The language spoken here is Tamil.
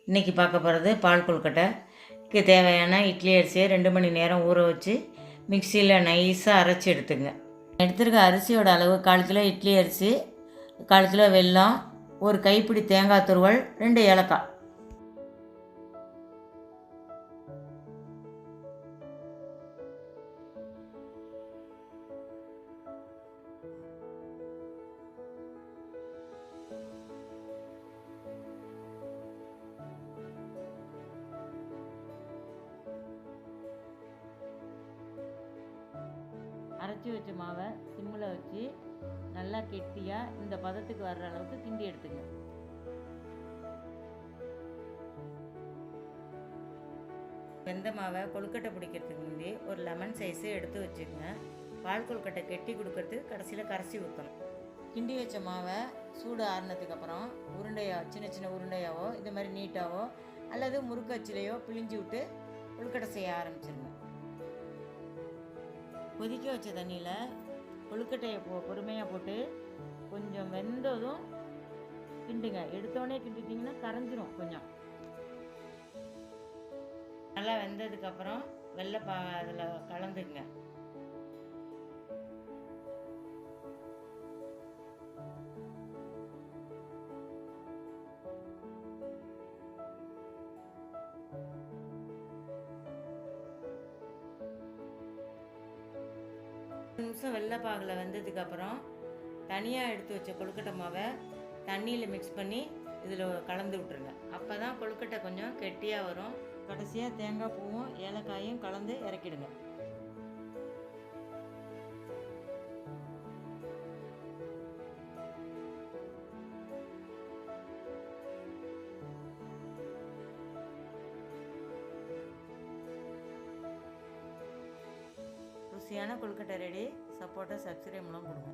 இன்றைக்கி பார்க்க போகிறது பால் கொழுக்கட்டைக்கு தேவையான இட்லி அரிசியை 2 மணி நேரம் ஊற வச்சு மிக்சியில் நைஸாக அரைச்சி எடுத்துங்க. எடுத்துருக்க அரிசியோட அளவு 1/4 கிலோ இட்லி அரிசி, 1/4 கிலோ வெல்லம், ஒரு கைப்பிடி தேங்காய் துருவல், 2 ஏலக்காய். அரைச்சி வச்ச மாவை சிம்மில் வச்சு நல்லா கெட்டியாக இந்த பதத்துக்கு வர்ற அளவுக்கு கிண்டி எடுத்துங்க. வெந்த மாவை கொழுக்கட்டை பிடிக்கிறதுக்கு முன்னாடி ஒரு லெமன் சைஸு எடுத்து வச்சுக்கோங்க. பால் கொழுக்கட்டை கெட்டி கொடுக்கறதுக்கு கடைசியில் கரைச்சி ஊற்றணும். கிண்டி வச்ச மாவை சூடு ஆறுனதுக்கப்புறம் உருண்டையாக சின்ன சின்ன உருண்டையாவோ இது மாதிரி நீட்டாவோ அல்லது முறுக்கு அச்சிலையோ பிழிஞ்சு விட்டு கொழுக்கட்டை செய்ய ஆரம்பிச்சிருங்க. கொதிக்க வச்ச தண்ணியில் கொழுக்கட்டையை பொறுமையாக போட்டு கொஞ்சம் வெந்ததும் கிண்டுங்க. எடுத்தோடனே கிண்டிட்டிங்கன்னா கரைஞ்சிரும். கொஞ்சம் நல்லா வெந்ததுக்கப்புறம் வெள்ளை அதில் கலந்துங்க. நிமிஷம் வெள்ளைப்பாகில் வெந்ததுக்கப்புறம் தனியாக எடுத்து வச்ச கொழுக்கட்டை மாவை தண்ணியில் மிக்ஸ் பண்ணி இதில் கலந்து விட்ருங்க. அப்போ தான் கொழுக்கட்டை கொஞ்சம் கெட்டியாக வரும். கடைசியாக தேங்காய் பூவும் ஏலக்காயும் கலந்து இறக்கிடுங்க. ருசியான கொழுக்கட்டை ரெடி. சப்போர்ட்டை சப்ஸ்கிரைப் பண்ணலாம் கொடுங்க.